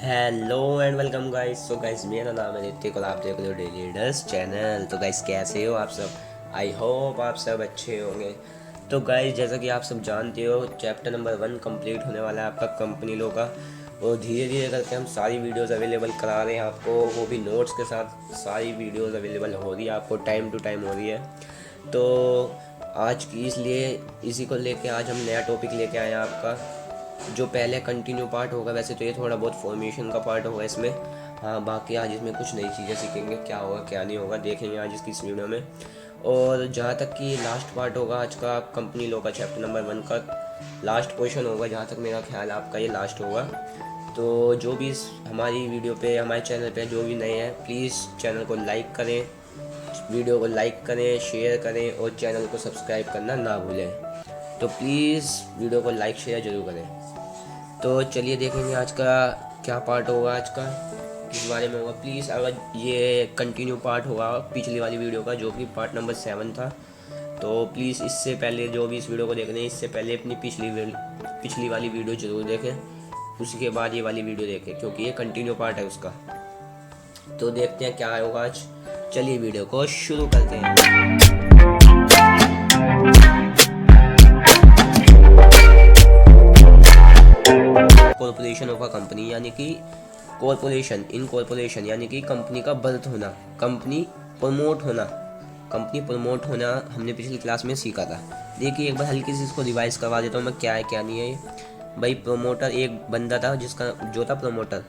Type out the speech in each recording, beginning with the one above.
Hello and welcome guys. So guys मेरा नाम है नितिक और आप देख रहे हो डेली लीडर्स चैनल। तो गाइस कैसे हो आप सब? आई होप आप सब अच्छे होंगे। तो गाइस जैसा कि आप सब जानते हो चैप्टर नंबर 1 कंप्लीट होने वाला है आपका कंपनी लो का। और धीरे धीरे करके हम सारी वीडियोस अवेलेबल करा रहे हैं आपको, वो भी नोट्स के साथ सारी वीडियोस अवेलेबल हो रही है आपको, टाइम टू टाइम हो रही है। तो आज की इसलिए इसी को लेके आज हम नया टॉपिक लेके आए हैं आपका, जो पहले कंटिन्यू पार्ट होगा। वैसे तो ये थोड़ा बहुत फॉर्मेशन का पार्ट होगा इसमें। हाँ, बाकी आज इसमें कुछ नई चीज़ें सीखेंगे, क्या होगा क्या नहीं होगा देखेंगे आज इसकी इस वीडियो में। और जहाँ तक कि लास्ट पार्ट होगा आज का कंपनी लॉ का चैप्टर नंबर 1 का लास्ट क्वेश्चन होगा, जहाँ तक मेरा ख्याल आपका ये लास्ट होगा। तो जो भी इस हमारी वीडियो पे हमारे चैनल पे जो भी नए हैं प्लीज़ चैनल को लाइक करें, वीडियो को लाइक करें, शेयर करें और चैनल को सब्सक्राइब करना ना भूलें। तो प्लीज़ वीडियो को लाइक शेयर ज़रूर करें। तो चलिए देखेंगे आज का क्या पार्ट होगा, आज का किस बारे में होगा। प्लीज़ अगर ये कंटिन्यू पार्ट होगा पिछली वाली वीडियो का जो कि पार्ट नंबर 7 था, तो प्लीज़ इससे पहले जो भी इस वीडियो को देख रहे हैं इससे पहले अपनी पिछली वाली वीडियो ज़रूर देखें, उसके बाद ये वाली वीडियो देखें क्योंकि ये कंटिन्यू पार्ट है उसका। तो देखते हैं क्या होगा आज। चलिए वीडियो को शुरू करते हैं। कॉर्पोरेशन ऑफ अ कंपनी यानी कि कॉर्पोरेशन इन कॉर्पोरेशन यानी कि कंपनी का बर्थ होना, कंपनी प्रमोट होना। कंपनी प्रमोट होना हमने पिछली क्लास में सीखा था। देखिए एक बार हल्की से इसको रिवाइज करवा देता हूँ मैं, क्या है क्या नहीं है ये। भाई प्रमोटर एक बंदा था जिसका जो था प्रमोटर।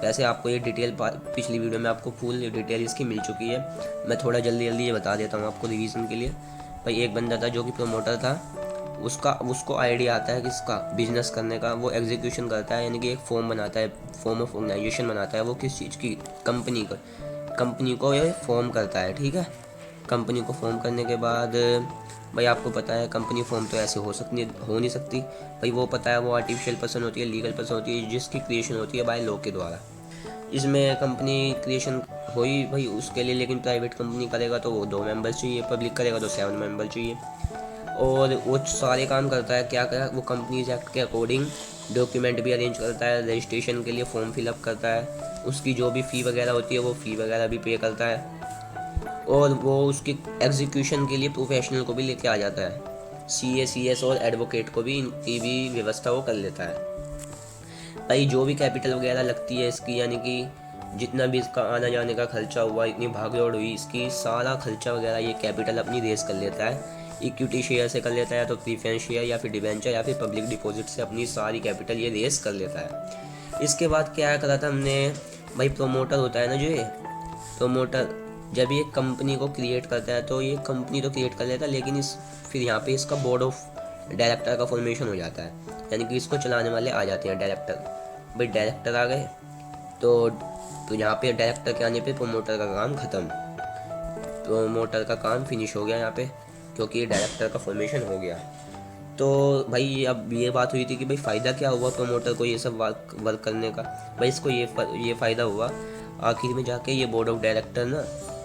वैसे आपको ये डिटेल पिछली वीडियो में आपको फुल डिटेल इसकी मिल चुकी है, मैं थोड़ा जल्दी जल्दी ये बता देता हूँ आपको रिवीजन के लिए। भाई एक बंदा था जो कि प्रमोटर था, उसको आइडिया आता है किसका बिजनेस करने का, वो एग्जीक्यूशन करता है यानी कि एक फॉर्म बनाता है, फॉर्म ऑफ ऑर्गेनाइजेशन बनाता है। वो किस चीज़ की, कंपनी को ये फॉर्म करता है, ठीक है। कंपनी को फॉर्म करने के बाद भाई आपको पता है कंपनी फॉर्म तो ऐसे हो नहीं सकती। भाई वो पता है वो आर्टिफिशियल पर्सन होती है, लीगल पर्सन होती है जिसकी क्रिएशन होती है बाय लॉ के द्वारा। इसमें कंपनी क्रिएशन हुई भाई उसके लिए, लेकिन प्राइवेट कंपनी करेगा तो वो 2 मेंबर्स चाहिए, पब्लिक करेगा तो 7 मेंबर चाहिए। और वो सारे काम करता है, क्या क्या वो कंपनीज एक्ट के अकॉर्डिंग डॉक्यूमेंट भी अरेंज करता है, रजिस्ट्रेशन के लिए फॉर्म फिलअप करता है, उसकी जो भी फ़ी वगैरह होती है वो फ़ी वगैरह भी पे करता है। और वो उसकी एग्जीक्यूशन के लिए प्रोफेशनल को भी लेके आ जाता है, CS और एडवोकेट को भी, इनकी भी व्यवस्था वो कर लेता है। भाई जो भी कैपिटल वगैरह लगती है इसकी, यानी कि जितना भी इसका आना जाने का खर्चा हुआ, इतनी भाग दौड़ हुई इसकी, सारा खर्चा वगैरह ये कैपिटल अपनी रेस कर लेता है। इक्विटी शेयर से कर लेता है, तो प्रीफरेंस शेयर या फिर डिवेंचर या फिर पब्लिक डिपॉजिट से अपनी सारी कैपिटल ये रेस कर लेता है। इसके बाद क्या करा था हमने, भाई प्रोमोटर होता है ना, जो ये प्रोमोटर जब ये कंपनी को क्रिएट करता है तो ये कंपनी तो क्रिएट कर लेता है, लेकिन फिर यहाँ पे इसका बोर्ड ऑफ डायरेक्टर का फॉर्मेशन हो जाता है, यानी कि इसको चलाने वाले आ जाते हैं डायरेक्टर। भाई डायरेक्टर आ गए तो यहाँ पे डायरेक्टर के आने पे प्रोमोटर का काम ख़त्म, प्रोमोटर का काम फिनिश हो गया यहाँ पे, क्योंकि डायरेक्टर का फॉर्मेशन हो गया। तो भाई अब ये बात हुई थी कि भाई फ़ायदा क्या हुआ प्रमोटर को ये सब वर्क करने का। भाई इसको ये फ़ायदा हुआ, आखिर में जाके ये बोर्ड ऑफ डायरेक्टर ना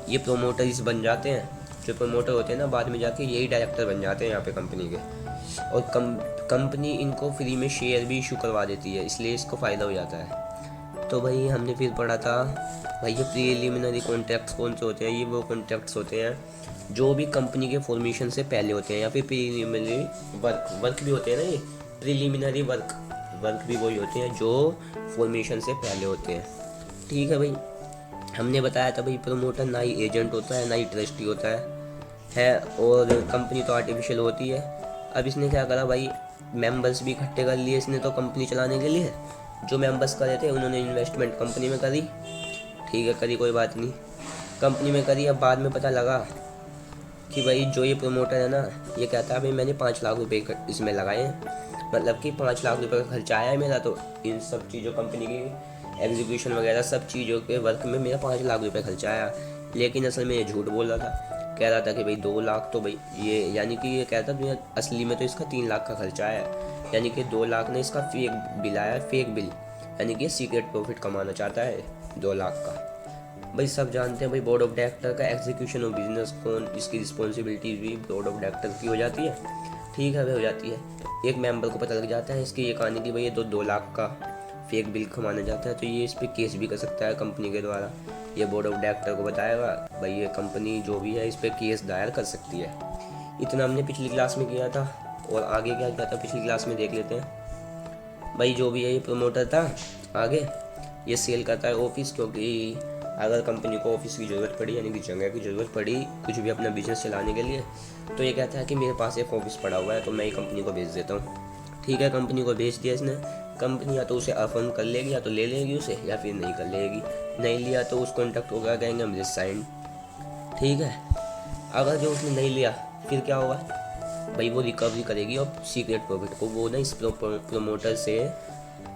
ये प्रोमोटर्स बन जाते हैं। जो प्रोमोटर होते हैं ना बाद में जाके यही डायरेक्टर बन जाते हैं यहाँ पे कंपनी के। और कंपनी इनको फ्री में शेयर भी इशू करवा देती है, इसलिए इसको फ़ायदा हो जाता है। तो भाई हमने फिर पढ़ा था भाई ये प्रीलिमिनरी कॉन्ट्रैक्ट्स कौन से होते हैं। ये वो कॉन्ट्रैक्ट्स होते हैं जो भी कंपनी के फॉर्मेशन से पहले होते हैं, या फिर प्रीलिमिनरी वर्क भी होते हैं ना, ये प्रीलिमिनरी वर्क भी वही होते हैं जो फॉर्मेशन से पहले होते हैं, ठीक है। भाई हमने बताया था भाई प्रमोटर ना ही एजेंट होता है ना ही ट्रस्टी होता है और कंपनी तो आर्टिफिशियल होती है। अब इसने क्या करा भाई, मेंबर्स भी इकट्ठे कर लिए इसने तो कंपनी चलाने के लिए। जो मेंबर्स करे थे उन्होंने इन्वेस्टमेंट कंपनी में करी, ठीक है, करी कोई बात नहीं, कंपनी में करी। अब बाद में पता लगा कि भाई जो ये प्रमोटर है ना ये कहता है भाई मैंने 5 लाख रुपए इसमें लगाए हैं, मतलब कि 5 लाख रुपए का खर्चा आया है मेरा, तो इन सब चीज़ों कंपनी की एग्जीक्यूशन वगैरह सब चीज़ों के वर्क में मेरा 5 लाख रुपए खर्चा आया। लेकिन असल में ये झूठ बोल रहा था, कह रहा था कि भाई 2 लाख तो भाई ये, यानी कि ये कहता था असली में तो इसका 3 लाख का खर्चा आया, यानी कि 2 लाख ने इसका फेक बिल आया, फेक बिल, यानी कि सीक्रेट प्रॉफिट कमाना चाहता है 2 लाख का। भाई सब जानते हैं भाई बोर्ड ऑफ डायरेक्टर का एग्जीक्यूशन ऑफ बिजनेस कौन, इसकी रिस्पॉन्सिबिलिटी भी बोर्ड ऑफ डायरेक्टर की हो जाती है, ठीक है भाई हो जाती है। एक मेंबर को पता लग जाता है इसकी ये कहानी की भाई ये तो 2 लाख का फेक बिल कमाना चाहता है तो ये इस पर केस भी कर सकता है कंपनी के द्वारा। ये बोर्ड ऑफ डायरेक्टर को बताएगा, भाई ये कंपनी जो भी है इस पर केस दायर कर सकती है। इतना हमने पिछली क्लास में किया था, और आगे क्या किया था पिछली क्लास में देख लेते हैं। भाई जो भी है ये प्रमोटर था, आगे ये सेल करता है ऑफिस, क्योंकि अगर कंपनी को ऑफिस की ज़रूरत पड़ी यानी कि जगह की ज़रूरत पड़ी कुछ भी अपना बिजनेस चलाने के लिए, तो ये कहता है कि मेरे पास एक ऑफिस पड़ा हुआ है तो मैं ही कंपनी को भेज देता हूँ। ठीक है, कंपनी को भेज दिया इसने। कंपनी या तो उसे अफर्म कर लेगी, या तो ले लेगी उसे, या फिर नहीं कर लेगी। नहीं लिया तो उस कॉन्ट्रैक्ट को क्या कहेंगे हम, रिसाइन। ठीक है, अगर जो उसने नहीं लिया फिर क्या होगा, भाई वो रिकवरी करेगी और सीक्रेट प्रॉफिट को, वो ना इस प्रमोटर से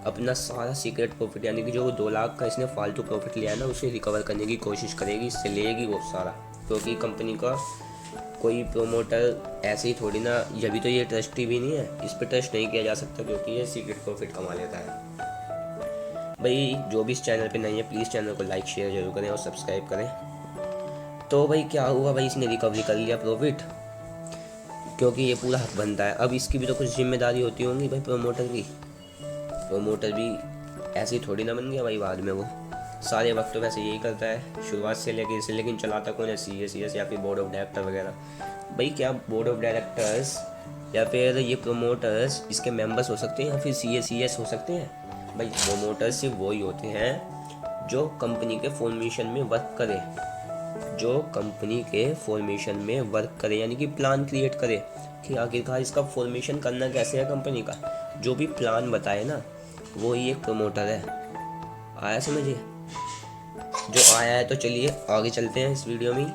अपना सारा सीक्रेट प्रॉफिट यानी कि जो 2 लाख का इसने फालतू प्रॉफिट लिया है ना, उसे रिकवर करने की कोशिश करेगी, इससे लेगी वो सारा। क्योंकि कंपनी का कोई प्रमोटर ऐसे ही थोड़ी ना, जब तो ये ट्रस्टी भी नहीं है, इस पर ट्रस्ट नहीं किया जा सकता क्योंकि ये सीक्रेट प्रॉफिट कमा लेता है। भाई जो भी इस चैनल पे नहीं है प्लीज़ चैनल को लाइक शेयर जरूर करें और सब्सक्राइब करें। तो भाई क्या हुआ, भाई इसने रिकवरी कर लिया प्रॉफिट, क्योंकि ये पूरा हक बनता है। अब इसकी भी तो कुछ जिम्मेदारी होती होंगी भाई प्रमोटर की। प्रमोटर भी ऐसे ही थोड़ी ना बन गया भाई बाद में, वो सारे वक्त तो वैसे यही करता है शुरुआत से लेके इसे, लेकिन चलाता कौन है, CS या फिर बोर्ड ऑफ डायरेक्टर वगैरह। भाई क्या बोर्ड ऑफ डायरेक्टर्स या फिर ये प्रमोटर्स इसके मेंबर्स हो सकते हैं, या फिर CS हो सकते हैं। भाई प्रमोटर्स सिर्फ वही होते हैं जो कंपनी के फॉर्मेशन में वर्क करे, जो कंपनी के फॉर्मेशन में वर्क करे यानी कि प्लान क्रिएट करे कि आखिरकार इसका फॉर्मेशन करना कैसे है कंपनी का, जो भी प्लान बताए ना वो ही एक प्रमोटर है। आया समझिए, जो आया है। तो चलिए आगे चलते हैं इस वीडियो में।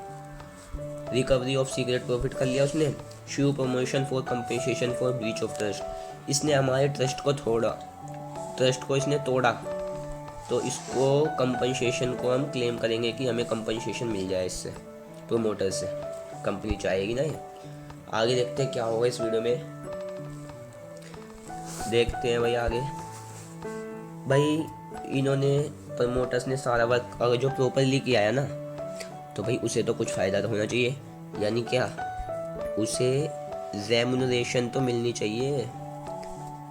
रिकवरी ऑफ सीक्रेट प्रॉफिट कर लिया उसने। Sue promotion for compensation for breach of trust, इसने हमारे ट्रस्ट को इसने तोड़ा, तो इसको कंपनसेशन को हम क्लेम करेंगे कि हमें कंपनसेशन मिल जाए इससे, प्रोमोटर से। कंपनी चाहेगी ना ये। आगे देखते हैं क्या होगा इस वीडियो में, देखते हैं भाई आगे। भाई इन्होंने प्रमोटर्स ने सारा वर्क अगर जो प्रॉपरली किया है ना, तो भाई उसे तो कुछ फ़ायदा तो होना चाहिए, यानी क्या, उसे रेमुनरेशन तो मिलनी चाहिए।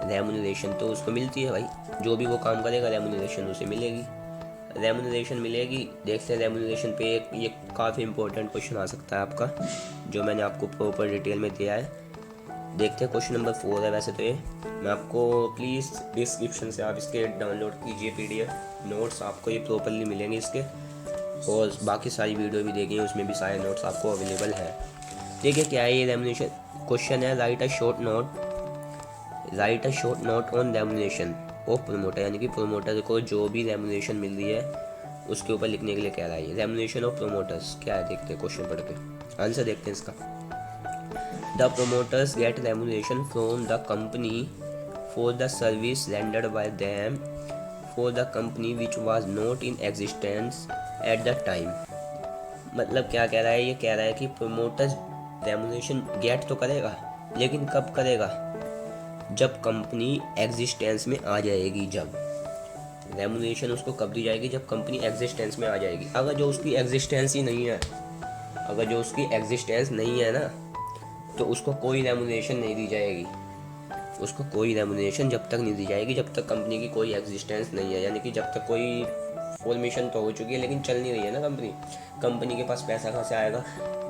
रेमुनरेशन तो उसको मिलती है भाई, जो भी वो काम करेगा रेमुनरेशन उसे मिलेगी। रेमुनरेशन मिलेगी। देखते हैं रेमुनरेशन पे एक ये काफ़ी इंपॉर्टेंट क्वेश्चन आ सकता है आपका, जो मैंने आपको प्रॉपर डिटेल में दिया है। देखते हैं क्वेश्चन नंबर 4 है वैसे तो ये। मैं आपको प्लीज़ डिस्क्रिप्शन से आप इसके डाउनलोड कीजिए PDF नोट्स, आपको ये प्रॉपरली मिलेंगे इसके, और बाकी सारी वीडियो भी देखिए उसमें भी सारे नोट्स आपको अवेलेबल है। देखिए क्या है ये रेमुनरेशन क्वेश्चन है। Right a short note on remuneration of promoter, यानी कि प्रमोटर को जो भी रेमुनरेशन मिल रही है उसके ऊपर लिखने के लिए कह रहा है। रेमुनरेशन ऑफ प्रमोटर्स क्या है, देखते हैं क्वेश्चन पढ़ के आंसर देखते हैं इसका। The promoters get remuneration from the company for the service rendered by them for the company which was not in existence at the time. मतलब क्या कह रहा है, ये कह रहा है कि प्रमोटर्स रेमुनरेशन गेट तो करेगा, लेकिन कब करेगा, जब कंपनी एग्जिस्टेंस में आ जाएगी। जब रेमुनरेशन उसको कब दी जाएगी, जब कंपनी एग्जिस्टेंस में आ जाएगी। अगर जो उसकी एग्जिस्टेंस ही नहीं है, अगर जो उसकी एग्जिस्टेंस नहीं है ना, तो उसको कोई रेमुनरेशन नहीं दी जाएगी। उसको कोई रेमुनरेशन जब तक नहीं दी जाएगी जब तक कंपनी की कोई एग्जिस्टेंस नहीं है, यानी कि जब तक कोई फॉर्मेशन तो हो चुकी है लेकिन चल नहीं रही है ना कंपनी। कंपनी के पास पैसा कहाँ से आएगा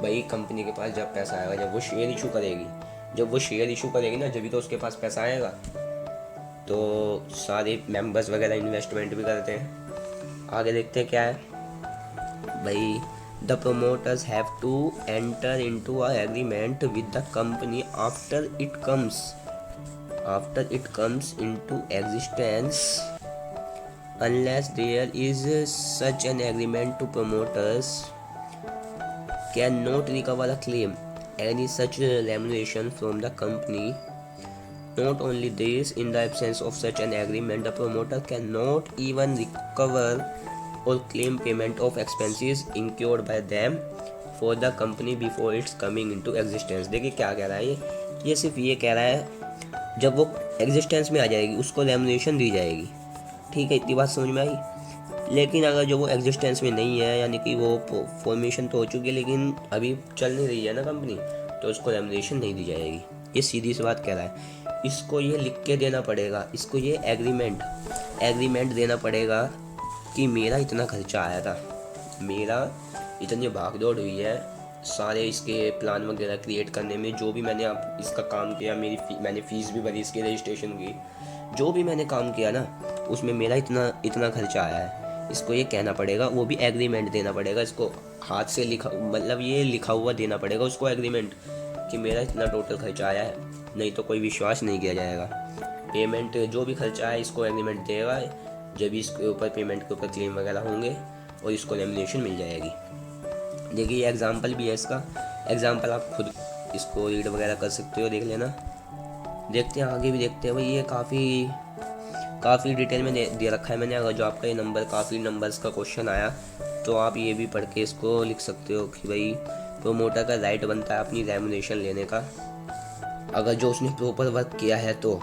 भाई, कंपनी के पास जब पैसा आएगा जब वो शेयर इशू करेगी। जब वो शेयर इशू करेगी ना, जब तो उसके पास पैसा आएगा। तो सारे मेंबर्स वगैरह इन्वेस्टमेंट भी करते हैं। आगे देखते हैं क्या है भाई। The promoters have to enter into a agreement with the company after it comes into existence unless there is such an agreement to promoters cannot recover a claim any such remuneration from the company. Not only this, in the absence of such an agreement, the promoter cannot even recover or claim payment of expenses incurred by them for the company before its coming into existence. देखिए क्या कह रहा है ये सिर्फ ये कह रहा है जब वो एग्जिस्टेंस में आ जाएगी उसको रेमुनरेशन दी जाएगी। ठीक है, इतनी बात समझ में आई। लेकिन अगर जो वो एग्जिस्टेंस में नहीं है, यानी कि वो फॉर्मेशन तो हो चुकी है लेकिन अभी चल नहीं रही है ना कंपनी, तो उसको रेमुनरेशन नहीं दी जाएगी। ये सीधी सी बात कह रहा है। इसको ये लिख के देना पड़ेगा, इसको ये एग्रीमेंट देना पड़ेगा कि मेरा इतना खर्चा आया था, मेरा इतनी भागदौड़ हुई है सारे इसके प्लान वगैरह क्रिएट करने में, जो भी मैंने आप इसका काम किया, मैंने फ़ीस भी भरी इसके रजिस्ट्रेशन की, जो भी मैंने काम किया ना उसमें मेरा इतना खर्चा आया है। इसको ये कहना पड़ेगा, वो भी एग्रीमेंट देना पड़ेगा, इसको हाथ से लिखा, मतलब ये लिखा हुआ देना पड़ेगा उसको एग्रीमेंट कि मेरा इतना टोटल खर्चा आया है, नहीं तो कोई विश्वास नहीं किया जाएगा। पेमेंट जो भी खर्चा है इसको एग्रीमेंट देगा, जब इसके ऊपर पेमेंट के ऊपर क्लेम वगैरह होंगे और इसको लेमिनेशन मिल जाएगी। देखिए ये एग्जांपल भी है इसका, एग्जांपल आप खुद इसको रीड वगैरह कर सकते हो, देख लेना। देखते हैं आगे भी देखते हैं भाई, ये काफ़ी डिटेल में दे रखा है मैंने। अगर जो आपका ये काफ़ी नंबर्स का क्वेश्चन आया तो आप ये भी पढ़ के इसको लिख सकते हो कि भाई प्रोमोटर का राइट बनता है अपनी रेम्युनेशन लेने का, अगर जो उसने प्रॉपर वर्क किया है तो,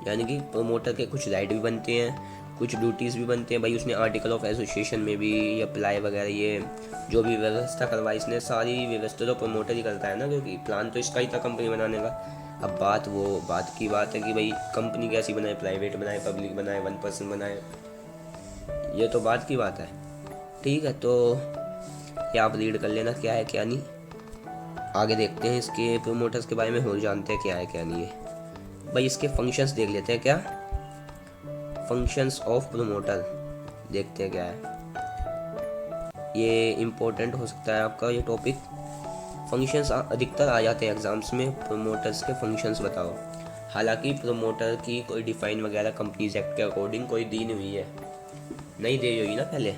यानी कि प्रोमोटर के कुछ राइट भी बनते हैं, कुछ ड्यूटीज़ भी बनते हैं। भाई उसने आर्टिकल ऑफ एसोसिएशन में भी अप्लाई वगैरह, ये जो भी व्यवस्था करवाई इसने, सारी व्यवस्था तो प्रमोटर ही करता है ना, क्योंकि प्लान तो इसका ही था कंपनी बनाने का। अब बात की बात है कि भाई कंपनी कैसी बनाए, प्राइवेट बनाए, पब्लिक बनाए, 1% बनाए, ये तो बात की बात है। ठीक है, तो ये आप रीड कर लेना क्या है क्या नहीं। आगे देखते हैं इसके प्रोमोटर्स के बारे में और जानते हैं क्या है क्या नहीं है। भाई इसके फंक्शंस देख लेते हैं, क्या फंक्शंस ऑफ प्रोमोटर देखते हैं क्या है। ये इम्पोर्टेंट हो सकता है आपका ये टॉपिक। फंक्शंस अधिकतर आ जाते हैं एग्जाम्स में, प्रोमोटर्स के फंक्शंस बताओ। हालांकि प्रोमोटर की कोई डिफाइन वगैरह कंपनीज एक्ट के अकॉर्डिंग कोई दी नहीं हुई है, नहीं दी हुई ना पहले,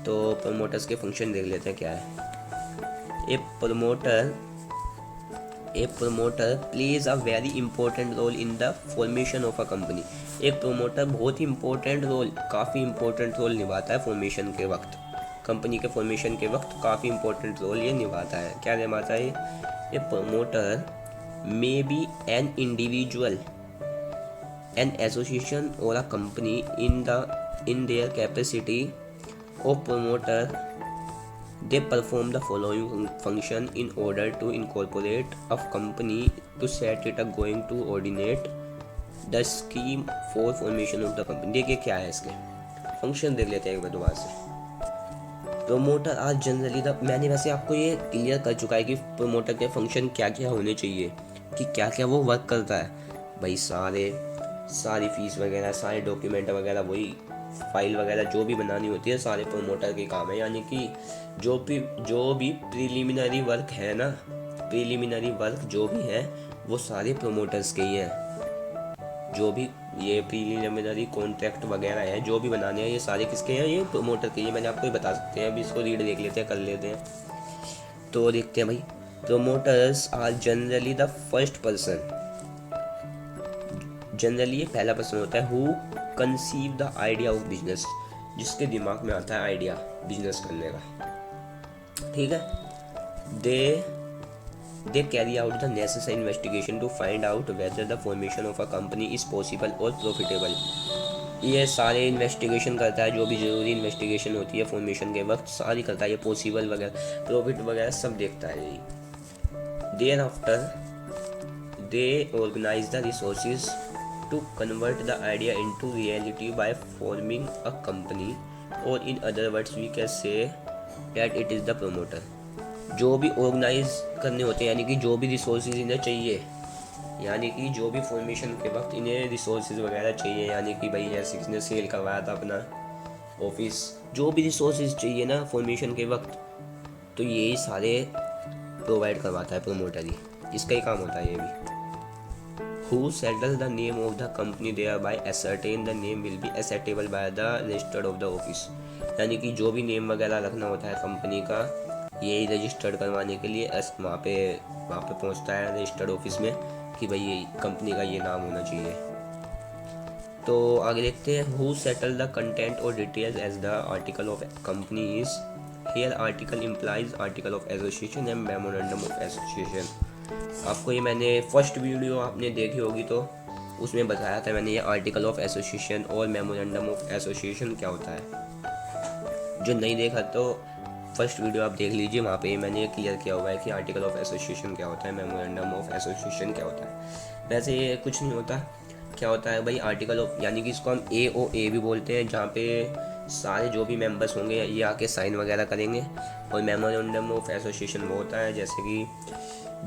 तो प्रोमोटर्स के फंक्शन देख लेते हैं क्या है। A promoter plays a very important role in the formation of a company. एक प्रोमोटर बहुत ही इंपॉर्टेंट रोल, काफ़ी इंपॉर्टेंट रोल निभाता है फॉर्मेशन के वक्त, कंपनी के फॉर्मेशन के वक्त काफ़ी इंपॉर्टेंट रोल ये निभाता है। क्या निभाता है? A promoter may be an individual, an association और a company in their capacity of promoter, they perform the following function in order to incorporate a company, to set it up going to coordinate the scheme for formation of the company। देखिए क्या है इसके function, देख लेते हैं एक बार दोबारा से। प्रोमोटर आज जनरली मैंने वैसे आपको ये क्लियर कर चुका है कि प्रोमोटर के फंक्शन क्या क्या होने चाहिए, कि क्या क्या वो वर्क करता है। भाई सारी फीस वगैरह, सारे डॉक्यूमेंट वगैरह, वही फाइल वगैरह जो भी बनानी होती है, सारे प्रोमोटर के काम है। यानी कि जो भी प्रीलिमिनरी वर्क है ना, प्रीलिमिनरी वर्क जो भी है वो सारे प्रोमोटर्स के ही हैं। जो भी ये प्रीलिमिनरी कॉन्ट्रैक्ट वगैरह है जो भी बनाने हैं, ये सारे किसके हैं? ये प्रोमोटर के ही। मैंने आपको ये बता सकते हैं, अभी इसको रीड देख लेते हैं, कर लेते हैं। तो देखते हैं भाई, promoters are generally the first person, generally ये पहला पर्सन होता है, who conceive the idea of business, जिसके दिमाग में आता है आइडिया बिजनेस करने का। ठीक है, they carry out the necessary investigation to find out whether the formation of a company is possible और प्रॉफिटेबल। ये सारे इन्वेस्टिगेशन करता है, जो भी ज़रूरी इन्वेस्टिगेशन होती है फॉर्मेशन के वक्त सारी करता है, ये पॉसिबल वगैरह, प्रॉफिट वगैरह सब देखता है यही। Thereafter they organise the resources to convert the idea into reality by forming a company, or in other words we can say that it is the promoter। जो भी ऑर्गेनाइज करने होते हैं, यानी कि जो भी रिसोर्सेज इन्हें चाहिए, यानी कि जो भी फॉर्मेशन के वक्त इन्हें रिसोर्सेज वगैरह चाहिए, यानी कि भाई जैसे किसने सेल करवाया था अपना ऑफिस, जो भी रिसोर्सेज चाहिए ना फॉर्मेशन के वक्त, तो यही सारे प्रोवाइड करवाता है प्रोमोटर ही, इसका ही काम होता है ये भी। Who settle the name of the company thereby ascertain the name will be acceptable by the registered of the office। यानी कि जो भी नेम वगैरह रखना होता है कंपनी का, यही रजिस्टर्ड करवाने के लिए वहाँ पे पहुँचता है रजिस्टर्ड ऑफिस में कि भाई ये कंपनी का ये नाम होना चाहिए। तो आगे देखते हैं, who settle the content or details as the article of company is। Here article implies article of association and memorandum of association। आपको ये मैंने फर्स्ट वीडियो आपने देखी होगी तो उसमें बताया था मैंने, ये आर्टिकल ऑफ एसोसिएशन और मेमोरेंडम ऑफ एसोसिएशन क्या होता है। जो नहीं देखा तो फर्स्ट वीडियो आप देख लीजिए, वहाँ पे मैंने ये क्लियर किया हुआ है कि आर्टिकल ऑफ एसोसिएशन क्या होता है, मेमोरेंडम ऑफ एसोसिएशन क्या होता है। वैसे ये कुछ नहीं होता, क्या होता है भाई, आर्टिकल ऑफ, यानी कि इसको हम AOA भी बोलते हैं, जहाँ पे सारे जो भी मेंबर्स होंगे ये आके साइन वगैरह करेंगे। और मेमोरेंडम ऑफ एसोसिएशन वो होता है जैसे कि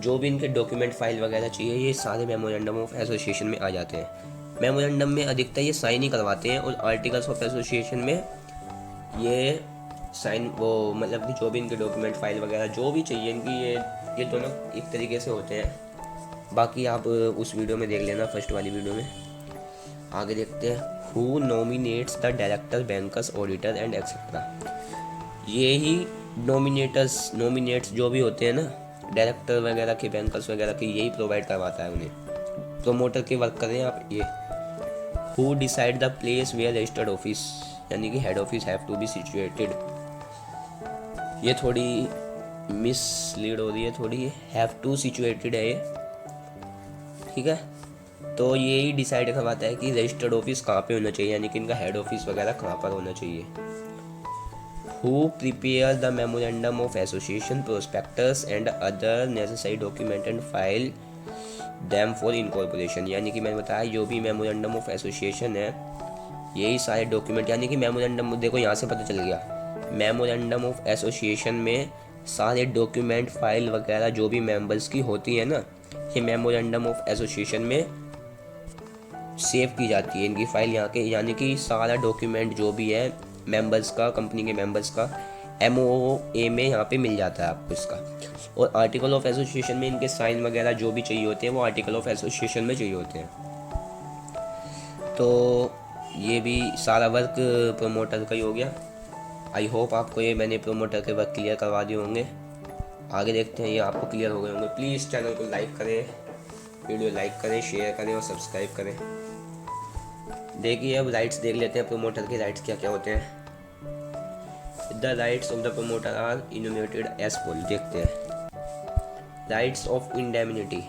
जो भी इनके डॉक्यूमेंट फाइल वगैरह चाहिए ये सारे मेमोरेंडम ऑफ एसोसिएशन में आ जाते हैं। मेमोरेंडम में अधिकतर ये साइन ही करवाते हैं, और आर्टिकल्स ऑफ एसोसिएशन में ये साइन वो मतलब कि जो भी इनके डॉक्यूमेंट फाइल वगैरह जो भी चाहिए इनकी, ये दोनों एक तरीके से होते हैं। बाकी आप उस वीडियो में देख लेना, फर्स्ट वाली वीडियो में। आगे देखते हैं, who nominates the director, bankers, auditor and etcetera. ये ही नॉमिनेट्स जो भी होते हैं ना, डायरेक्टर वगैरह के, बैंकर्स वगैरह के, यही प्रोवाइड करवाता है उन्हें। प्रोमोटर के वर्क कर रहे हैं आप ये। Who decide the place where registered office, यानी कि head office have to be situated. ये थोड़ी मिसलीड हो रही है थोड़ी, हैव टू सिचुएटेड है ये, ठीक है। तो ये ही डिसाइड करवाता है कि रजिस्टर्ड ऑफिस कहाँ पे होना चाहिए, यानी कि इनका हेड ऑफिस वगैरह कहाँ पर होना चाहिए। Who prepare the memorandum of association, prospectus and other necessary document and file them for incorporation. यानी कि मैंने बताया जो भी मेमोरेंडम ऑफ एसोसिएशन है यही सारे डॉक्यूमेंट, यानी कि मेमोरेंडम, देखो यहाँ से पता चल गया, मेमोरेंडम ऑफ एसोसिएशन में सारे डॉक्यूमेंट फाइल वगैरह जो भी मेंबर्स की होती है ना, ये मेमोरेंडम ऑफ एसोसिएशन में सेव की जाती है इनकी फाइल यहाँ के। यानी कि सारा डॉक्यूमेंट जो भी है मेंबर्स का, कंपनी के मेंबर्स का, MOA में यहाँ पे मिल जाता है आपको इसका। और आर्टिकल ऑफ एसोसिएशन में इनके साइन वगैरह जो भी चाहिए होते हैं वो आर्टिकल ऑफ एसोसिएशन में चाहिए होते हैं। तो ये भी सारा वर्क प्रोमोटर का ही हो गया। आई होप आपको ये मैंने प्रोमोटर के वर्क क्लियर करवा दिए होंगे। आगे देखते हैं ये आपको क्लियर हो गए होंगे। प्लीज़ चैनल को लाइक करें, वीडियो लाइक करें, शेयर करें और सब्सक्राइब करें। देखिए अब राइट्स देख लेते हैं, प्रोमोटर के राइट्स क्या क्या होते हैं। The rights of the promoter are enumerated as follow. देखते हैं rights of indemnity.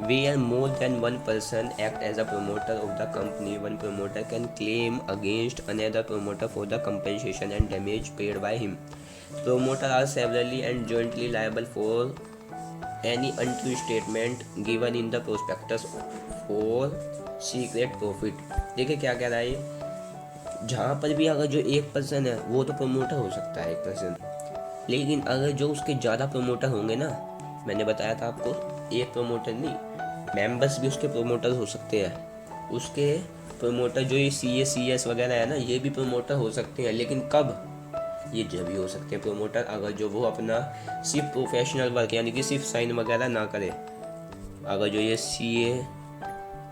Where more than one person act as a promoter of the company, one promoter can claim against another promoter for the compensation and damage paid by him. Promoters are severally and jointly liable for any untrue statement given in the prospectus for secret profit. देखिए क्या कह रहा है ये, जहाँ पर भी अगर जो एक पर्सन है वो तो प्रमोटर हो सकता है एक पर्सन, लेकिन अगर जो उसके ज़्यादा प्रमोटर होंगे ना, मैंने बताया था आपको एक प्रमोटर नहीं, मेंबर्स भी उसके प्रमोटर हो सकते हैं। उसके प्रमोटर जो ये CS वगैरह है ना, ये भी प्रमोटर हो सकते हैं। लेकिन कब? ये जब भी हो सकते हैं प्रमोटर अगर जो वो अपना सिर्फ प्रोफेशनल वर्क यानी कि सिर्फ साइन वगैरह ना करे। अगर जो ये CA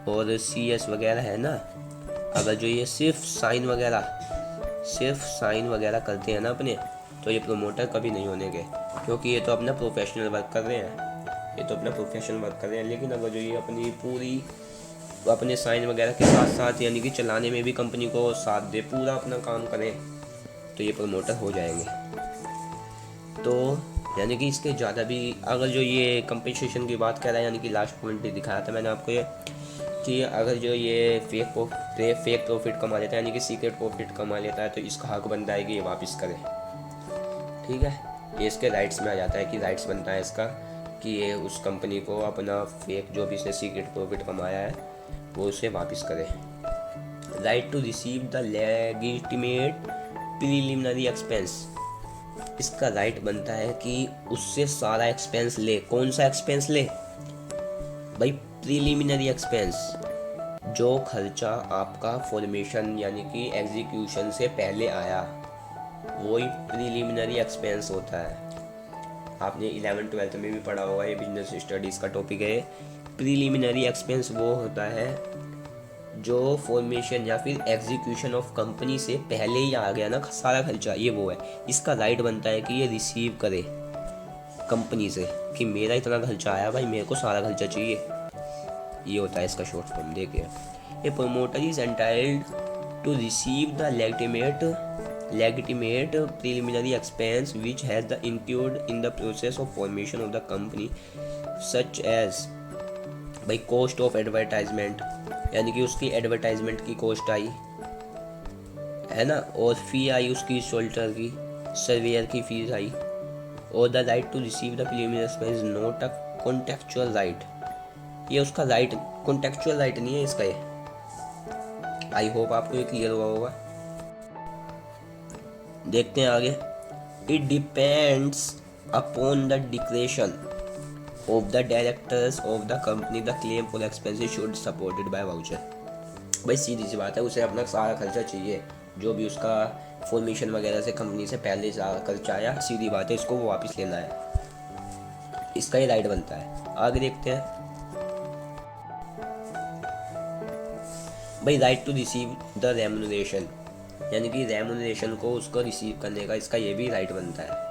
और CS वगैरह है ना, अगर जो ये सिर्फ साइन वगैरह करते हैं ना अपने, तो ये प्रमोटर कभी नहीं होने के, क्योंकि ये तो अपना प्रोफेशनल वर्क कर रहे हैं, लेकिन अगर जो ये अपनी पूरी अपने साइन वगैरह के साथ साथ यानी कि चलाने में भी कंपनी को साथ दे, पूरा अपना काम करें, तो ये प्रमोटर हो जाएंगे। तो यानी कि इसके ज़्यादा भी अगर जो ये कंपनसेशन की बात कर रहा है, यानी कि लास्ट पॉइंट दिखाया था मैंने आपको ये, कि अगर जो ये फेक प्रॉफिट कमा लेता है यानी कि सीक्रेट प्रॉफिट कमा लेता है, तो इसका हक बनता है कि ये वापस करे। ठीक है, ये इसके राइट्स में आ जाता है कि राइट्स बनता है इसका कि ये उस कंपनी को अपना फेक जो भी इसने सीक्रेट प्रॉफिट कमाया है वो उसे वापस करे। Right to receive the legitimate preliminary expense. इसका राइट बनता है कि उससे सारा एक्सपेंस ले। कौन सा एक्सपेंस ले भाई? प्रीलिमिनरी एक्सपेंस, जो खर्चा आपका फॉर्मेशन यानी कि एग्जीक्यूशन से पहले आया, वही प्रीलिमिनरी एक्सपेंस होता है। आपने 11th-12th में भी पढ़ा होगा, ये बिजनेस स्टडीज़ का टॉपिक है। प्रीलिमिनरी एक्सपेंस वो होता है जो फॉर्मेशन या फिर एग्जीक्यूशन ऑफ कंपनी से पहले ही आ गया ना सारा खर्चा, ये वो है। इसका राइट बनता है कि ये रिसीव करे कंपनी से कि मेरा इतना खर्चा आया भाई, मेरे को सारा खर्चा चाहिए। ये होता है इसका शॉर्ट फॉर्म। देखिए, a promoter is entitled to receive the legitimate preliminary expense which has the incurred in the process of formation of the company, such as by cost of advertisement, यानी कि उसकी एडवर्टाइजमेंट की cost आई है ना, और फी आई उसकी सोल्टर की, सर्वेयर की फीस आई। और the right to receive the preliminary expense not a contractual right, ये उसका राइट कॉन्टेक्चुअल राइट नहीं है इसका ये। आई होप आपको ये क्लियर हुआ होगा। देखते हैं आगे। It depends upon the declaration of the directors of the company the claim for expenses should supported by voucher. भाई सीधी सी बात है, उसे अपना सारा खर्चा चाहिए, जो भी उसका फॉर्मेशन वगैरह से कंपनी से पहले सारा खर्चा आया, सीधी बात है इसको वो वापस लेना है, इसका ही राइट बनता है। आगे देखते हैं भाई। Right to receive the remuneration, यानी कि रेम्युनरेशन को उसको रिसीव करने का इसका ये भी राइट बनता है।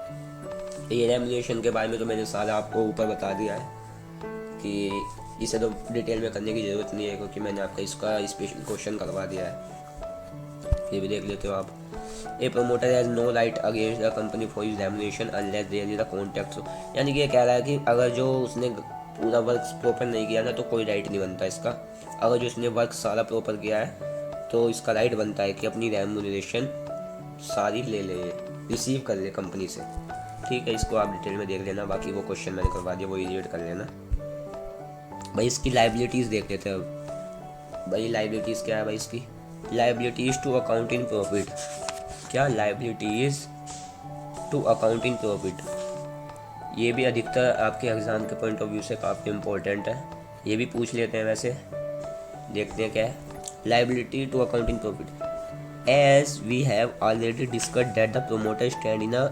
ये रेम्युनरेशन के बारे में तो मैंने सारा आपको ऊपर बता दिया है कि इसे तो डिटेल में करने की ज़रूरत नहीं है, क्योंकि मैंने आपका इसका स्पेशल क्वेश्चन करवा दिया है, ये भी देख लेते हो आप। A promoter has no right against the company for his remuneration unless there is the contract. यानी कि ये कह रहा है कि अगर जो उसने पूरा वर्क प्रॉपर नहीं किया ना तो कोई राइट नहीं बनता इसका। अगर जो उसने वर्क सारा प्रॉपर किया है तो इसका राइट बनता है कि अपनी रेम्युनरेशन सारी ले ले, रिसीव कर ले कंपनी से। ठीक है, इसको आप डिटेल में देख लेना, बाकी वो क्वेश्चन मैंने करवा दिया, वो रीड कर लेना। भाई इसकी लाइबिलिटीज़ देख लेते हैं अब। भाई लाइबिलिटीज़ क्या है भाई इसकी? Liabilities to account in profit. क्या? Liabilities to account in profit. ये भी अधिकतर आपके एग्ज़ाम के पॉइंट ऑफ व्यू से काफ़ी इम्पोर्टेंट है, ये भी पूछ लेते हैं वैसे। देखते हैं क्या है। Liability to account in profit. As we have already discussed that the promoter stand in a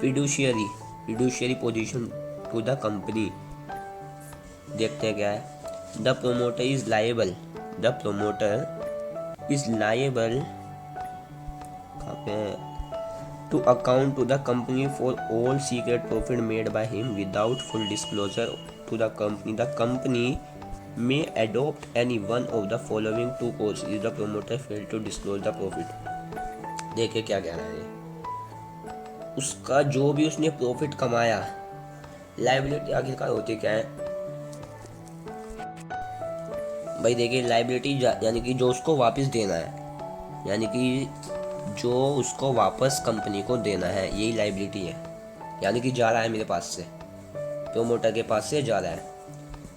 fiduciary position to the company। देखते हैं क्या है। The promoter is liable कहाँ पे है? To account to the company for all secret profit made by him without full disclosure to the company। The company may adopt any one of the following two courses if the promoter failed to disclose the profit। देखिए क्या कह रहा है। उसका जो भी उसने profit कमाया, लाइबिलिटी आखिरकार होती क्या है भाई? देखिए लाइबिलिटी यानी कि जो उसको वापस देना है, यानी कि जो उसको वापस कंपनी को देना है, यही लाइबिलिटी है। यानी कि जा रहा है मेरे पास से, प्रोमोटर के पास से जा रहा है।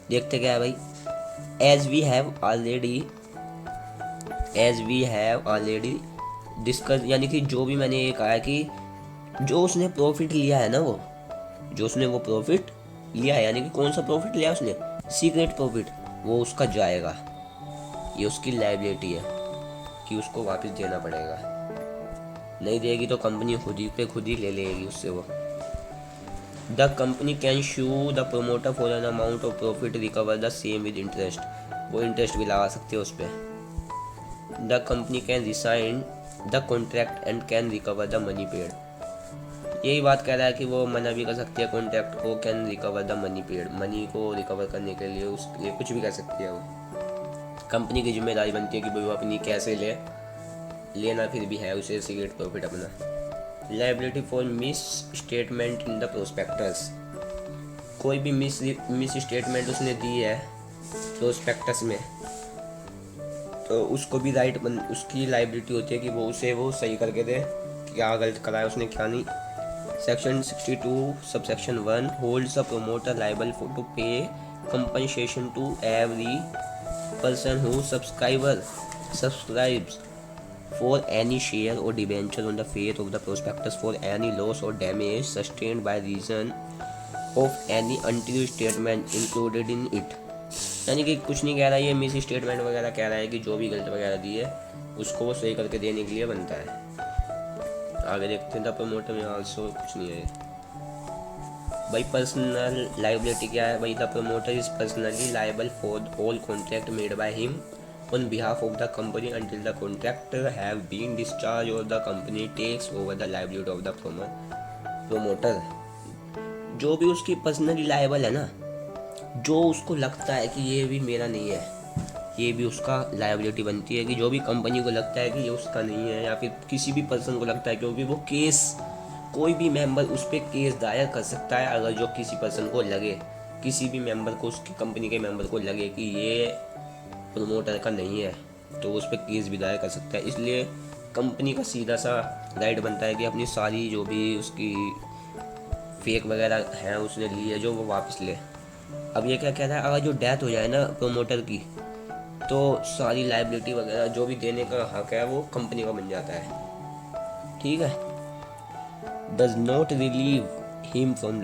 देखते क्या है भाई। As we have already discuss, यानी कि जो भी मैंने ये कहा है कि जो उसने प्रॉफिट लिया है ना, जो उसने वो प्रॉफिट लिया है, यानी कि कौन सा प्रॉफिट लिया उसने? सीक्रेट प्रॉफिट, वो उसका जाएगा। ये उसकी लायबिलिटी है कि उसको वापस देना पड़ेगा। नहीं देगी तो कंपनी खुद ही ले लेगी उससे वो। The company can shoe the promoter for an amount of profit recover the same with interest. वो इंटरेस्ट भी लगा सकते हो उस पर। The company can resign the contract and can recover the money paid. यही बात कह रहा है कि वो मना भी कर सकती है कॉन्ट्रैक्ट को, can recover the money paid, money को रिकवर करने के लिए उसके लिए कुछ भी कर सकती है वो। कंपनी की जिम्मेदारी बनती है कि भाई वो अपनी कैसे लेना फिर भी है उसे सीक्रेट प्रॉफिट अपना। Liability for miss statement in the prospectus. कोई भी मिस स्टेटमेंट उसने दी है प्रोस्पेक्टस में, तो उसको भी उसकी लायबिलिटी होती है कि वो सही करके दे, क्या गलत करा है उसने क्या नहीं। Section 62 subsection 1 holds the promoter liable to pay compensation to every person who subscribes for any share or debenture on the face of the prospectus for any loss or damage sustained by reason of any untrue statement included in it। यानी कि कुछ नहीं कह रहा है ये miss statement वगैरह, कह रहा है कि जो भी गलत वगैरह दी है उसको वो सही करके देने के लिए बनता है। आगे देखते हैं। द प्रमोटर में आल्सो कुछ नहीं है भाई। पर्सनल लाइबिलिटी क्या है भाई? The promoter is personally liable for all contract made by him on behalf of the company until the contract have been discharge और the company takes over the liability of the promoter. जो भी उसकी personally liable है ना, जो उसको लगता है कि ये भी मेरा नहीं है, ये भी उसका लायबिलिटी बनती है कि जो भी कंपनी को लगता है कि ये उसका नहीं है, या फिर किसी भी पर्सन को लगता है, क्योंकि वो केस कोई भी मेंबर उस पर केस दायर कर सकता है। अगर जो किसी पर्सन को लगे, किसी भी मेंबर को, उसकी कंपनी के मेंबर को लगे कि ये प्रमोटर का नहीं है, तो उस पर केस भी दायर कर सकता है। इसलिए कंपनी का सीधा सा राइट बनता है कि अपनी सारी जो भी उसकी फेक वगैरह हैं उसने ली है जो वो वापस ले। अब ये क्या कह रहा है, अगर जो डेथ हो जाए ना प्रमोटर की, तो सारी लाइबिलिटी वगैरह जो भी देने का हक है वो कंपनी का बन जाता है। ठीक है, does not relieve him from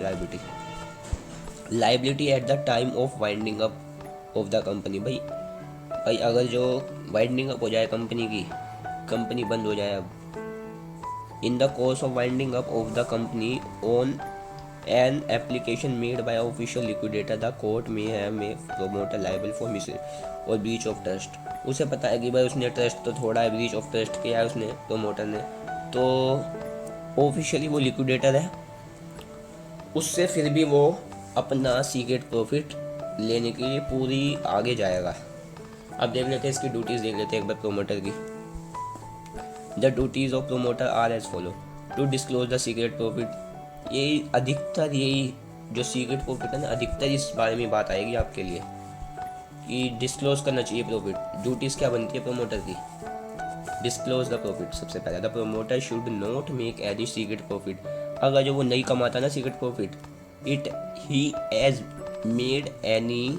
liability eight the time of winding up of the company. भाई अगर जो वाइंडिंग अप हो जाए कंपनी की, कंपनी बंद हो जाए, अब in the course of winding up of the company on an application made by official liquidator the court में है make promoter liable for miss और ब्रीच ऑफ ट्रस्ट। उसे पता है कि भाई उसने ट्रस्ट तो थोड़ा है, ब्रीच ऑफ ट्रस्ट किया है उसने प्रोमोटर ने, तो ऑफिशियली वो लिक्विडेटर है, उससे फिर भी वो अपना सीक्रेट प्रॉफिट लेने के लिए पूरी आगे जाएगा। अब देख लेते हैं इसकी ड्यूटीज़, देख लेते हैं एक बार प्रोमोटर की। The duties of promoter are as follow, to disclose the secret profit. यही अधिकतर, यही जो सीक्रेट प्रॉफिट है ना, अधिकतर इस बारे में बात आएगी आपके लिए कि डिस्क्लोज करना चाहिए प्रॉफिट। ड्यूटीज़ क्या बनती है प्रोमोटर की? Disclose the profit. सबसे पहले the promoter should not make any secret profit. अगर जो वो नहीं कमाता ना secret profit, it he has made any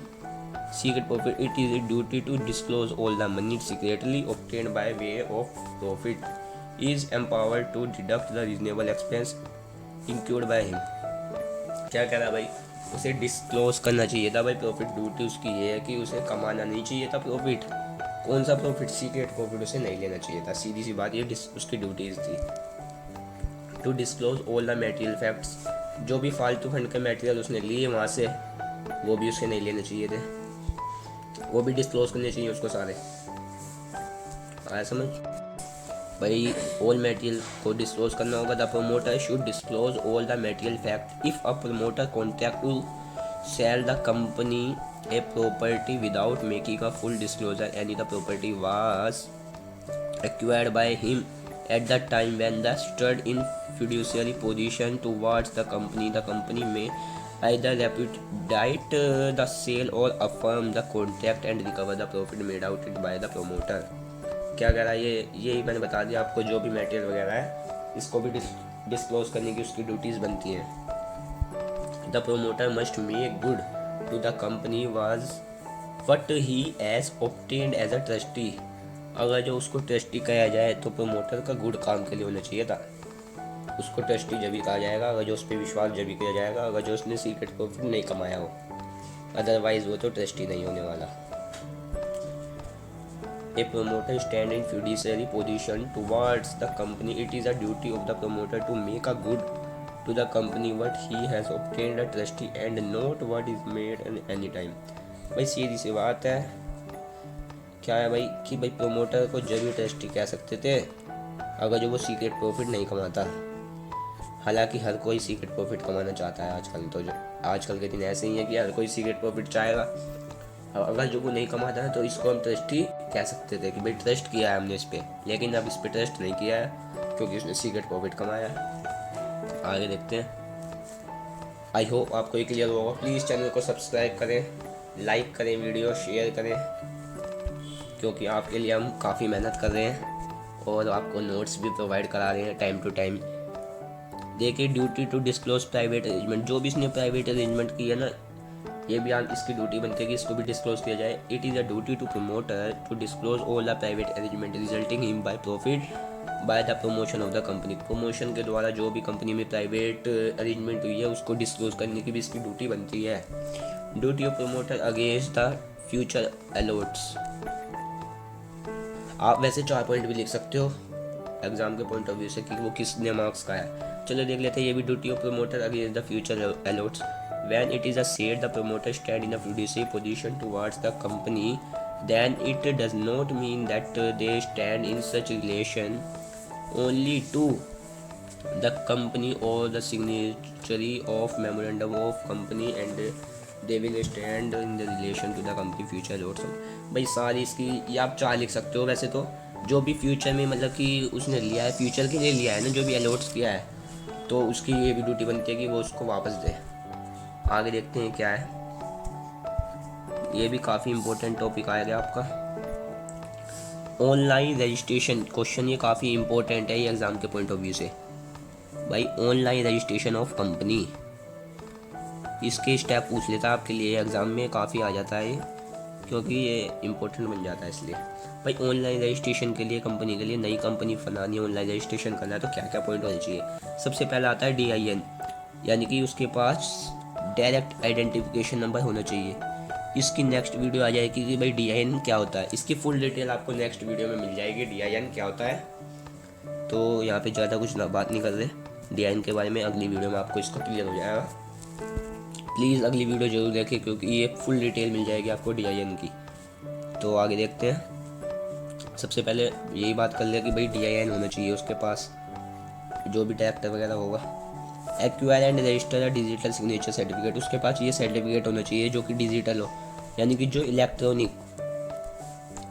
secret profit, it is a duty to disclose all the money secretly obtained by way of profit, is empowered to deduct the reasonable expense incurred by him। क्या कह रहा भाई, उसे disclose करना चाहिए था भाई profit. Duty उसकी ये है कि उसे कमाना नहीं चाहिए था प्रॉफिट। कौन सा प्रॉफिट? सीक्रेट प्रॉफिट उसे नहीं लेना चाहिए था, सीधी सी बात, ये उसकी ड्यूटीज थी। To disclose all the material facts, जो भी फालतू फंड के मटेरियल उसने लिए वहाँ से, वो भी उसके नहीं लेने चाहिए थे, वो भी डिस्क्लोज करने चाहिए उसको सारे। आया समझ भाई? ऑल मटेरियल को डिस्क्लोज करना होगा। The promoter should disclose all the material fact if a promoter contract to sell the company a property without making a full disclosure any the property was acquired by him at the time when the stood in fiduciary position towards the company may either liquidate the sale or affirm the contract and recover the profit made out by the promoter। क्या कह रहा है यही मैंने बता दिया आपको। जो भी मटेरियल वगैरह है इसको भी डिस्क्लोज करने की उसकी ड्यूटीज़ बनती हैं। The promoter must make good to the company was what he has obtained as a trustee. अगर जो उसको ट्रस्टी कहा जाए तो प्रोमोटर का गुड काम के लिए होना चाहिए था, उसको ट्रस्टी जब भी कहा जाएगा अगर जो उस पर विश्वास जब भी किया जाएगा, अगर जो उसने सीक्रेट प्रॉफिट नहीं कमाया हो, अदरवाइज वो तो ट्रस्टी नहीं होने वाला। A promoter stand in fiduciary position towards the company, it is a duty of the promoter to make a good to the company what he has obtained a trustee and not what is made in any time. भाई सीधी सी बात है, क्या है भाई कि भाई promoter को जब भी ट्रस्टी कह सकते थे अगर जो वो सीक्रेट प्रॉफिट नहीं कमाता। हालांकि हर कोई सीक्रेट प्रॉफिट कमाना चाहता है आजकल, तो जो आजकल के दिन ऐसे ही है कि हर कोई सीक्रेट प्रॉफिट चाहेगा। अब अगर जो वो नहीं कमाता है तो इसको हम ट्रस्टी कह सकते थे कि भाई ट्रस्ट किया है हमने इस पर, लेकिन अब इस पर ट्रस्ट नहीं किया है क्योंकि उसने सीक्रेट प्रॉफिट कमाया है। आगे देखते हैं। आई होप आपको ये क्लियर होगा। प्लीज़ चैनल को सब्सक्राइब करें, लाइक करें, वीडियो शेयर करें, क्योंकि आपके लिए हम काफ़ी मेहनत कर रहे हैं और आपको नोट्स भी प्रोवाइड करा रहे हैं टाइम टू टाइम। देखिए, duty to disclose private arrangement, जो भी इसने प्राइवेट अरेंजमेंट किया ना, ये भी इसकी ड्यूटी बनती है कि इसको भी डिस्क्लोज किया जाए। It is a duty to promoter to disclose all the private arrangement resulting him by profit by the promotion of the company. Promotion के द्वारा जो भी कंपनी में प्राइवेट अरेंजमेंट हुई है उसको डिस्क्लोज करने की भी इसकी ड्यूटी बनती है। Duty of promoter against the future a lots. आप वैसे 4 पॉइंट भी लिख सकते हो एग्जाम के पॉइंट ऑफ व्यू से कि वो किसने मार्क्स का है। चलो देख लेते हैं। ये भी duty of promoter against the future a lots. When it is a said the promoter stand in a fiduciary position towards the company, then it does not mean that they stand in such relation only to the company or the signatory of memorandum of company, and they will stand in the relation to the company future also। भाई सारी इसकी ये आप 4 लिख सकते हो। वैसे तो जो भी फ्यूचर में मतलब कि उसने लिया है, फ्यूचर के लिए लिया है ना, जो भी अलॉट्स किया है, तो उसकी ये भी ड्यूटी बनती है कि वो उसको वापस दे। आगे देखते हैं क्या है। ये भी काफ़ी इंपॉर्टेंट टॉपिक आएगा आपका, ऑनलाइन रजिस्ट्रेशन। क्वेश्चन ये काफ़ी इंपॉर्टेंट है ये एग्ज़ाम के पॉइंट ऑफ व्यू से। भाई ऑनलाइन रजिस्ट्रेशन ऑफ कंपनी, इसके स्टेप पूछ लेता है आपके लिए एग्ज़ाम में, काफ़ी आ जाता है ये। क्योंकि ये इम्पोर्टेंट बन जाता है इसलिए। भाई ऑनलाइन रजिस्ट्रेशन के लिए कंपनी के लिए नई कंपनी बनानी, ऑनलाइन रजिस्ट्रेशन करना है तो क्या क्या पॉइंट होने चाहिए। सबसे पहला आता है DIN, यानी कि उसके पास डायरेक्ट आइडेंटिफिकेशन नंबर होना चाहिए। इसकी नेक्स्ट वीडियो आ जाएगी कि भाई DIN क्या होता है, इसकी फुल डिटेल आपको नेक्स्ट वीडियो में मिल जाएगी DIN क्या होता है। तो यहाँ पे ज़्यादा कुछ बात नहीं कर रहे DIN के बारे में, अगली वीडियो में आपको इसका क्लियर हो जाएगा। प्लीज़ अगली वीडियो जरूर देखें क्योंकि ये फुल डिटेल मिल जाएगी आपको DIN की। तो आगे देखते हैं। सबसे पहले यही बात कर ले कि भाई DIN होना चाहिए उसके पास, जो भी ट्रैक्टर वगैरह होगा। एक्वायर एंड रजिस्टर या डिजिटल सिग्नेचर सर्टिफिकेट, उसके पास ये सर्टिफिकेट होना चाहिए जो कि डिजिटल हो, यानी कि जो इलेक्ट्रॉनिक,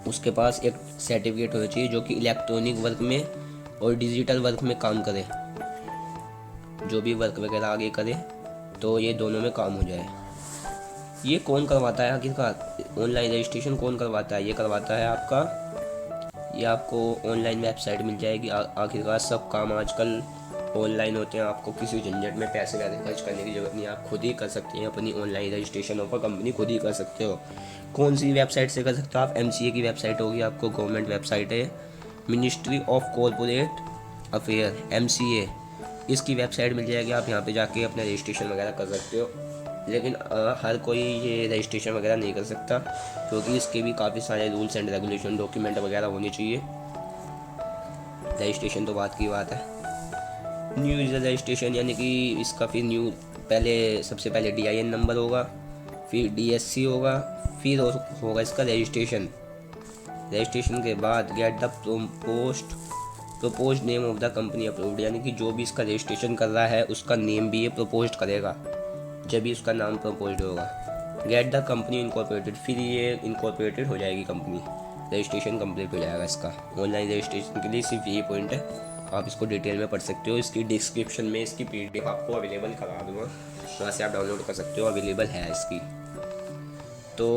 उसके पास एक सर्टिफिकेट होना चाहिए जो कि इलेक्ट्रॉनिक वर्क में और डिजिटल वर्क में काम करे, जो भी वर्क वगैरह आगे करे तो ये दोनों में काम हो जाए। ये कौन करवाता है आखिरकार, ऑनलाइन रजिस्ट्रेशन कौन करवाता है, ये करवाता है आपका, ये आपको ऑनलाइन वेबसाइट मिल जाएगी। आखिरकार सब काम आजकल ऑनलाइन होते हैं, आपको किसी झंझट में पैसे ज़्यादा खर्च करने की ज़रूरत नहीं है, आप खुद ही कर सकते हैं अपनी ऑनलाइन रजिस्ट्रेशन ऑफ कंपनी, खुद ही कर सकते हो। कौन सी वेबसाइट से कर सकते हो आप, MCA की वेबसाइट होगी, आपको गवर्नमेंट वेबसाइट है, ministry of corporate affair MCA, इसकी वेबसाइट मिल जाएगी। आप यहाँ पे जाके अपना रजिस्ट्रेशन वगैरह कर सकते हो। लेकिन हर कोई ये रजिस्ट्रेशन वगैरह नहीं कर सकता क्योंकि इसके भी काफ़ी सारे रूल्स एंड रेगुलेशन, डॉक्यूमेंट वगैरह होने चाहिए। रजिस्ट्रेशन तो बात की बात है। न्यू यूज़र रजिस्ट्रेशन, यानी कि इसका फिर सबसे पहले DIN नंबर होगा, फिर DSC होगा, फिर होगा इसका रजिस्ट्रेशन। रजिस्ट्रेशन के बाद get the proposed name of the company approved, यानी कि जो भी इसका रजिस्ट्रेशन कर रहा है उसका नेम भी ये प्रपोज्ड करेगा जब भी उसका नाम प्रपोज्ड होगा। गेट द कंपनी इनकॉर्पोरेटेड, फिर ये इनकॉर्पोरेटेड हो जाएगी कंपनी, रजिस्ट्रेशन कंप्लीट हो जाएगा इसका। ऑनलाइन रजिस्ट्रेशन के लिए सिर्फ यही पॉइंट है, आप इसको डिटेल में पढ़ सकते हो। इसकी डिस्क्रिप्शन में इसकी PDF आपको अवेलेबल करा दूँगा, वहाँ से आप डाउनलोड कर सकते हो, अवेलेबल है इसकी। तो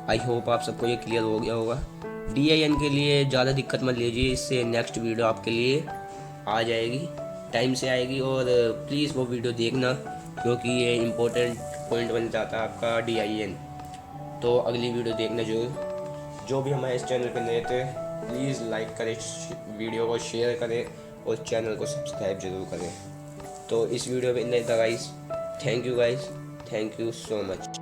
आई होप आप सबको ये क्लियर हो गया होगा। DIN के लिए ज़्यादा दिक्कत मत लीजिए, इससे नेक्स्ट वीडियो आपके लिए आ जाएगी, टाइम से आएगी, और प्लीज़ वो वीडियो देखना क्योंकि ये इम्पोर्टेंट पॉइंट बन जाता है आपका DIN। तो अगली वीडियो देखना जरूर। जो भी हमारे इस चैनल पर नए थे प्लीज़ लाइक करें, वीडियो को शेयर करें और चैनल को सब्सक्राइब जरूर करें। तो इस वीडियो में इतना ही था guys. Thank you guys, thank you so much.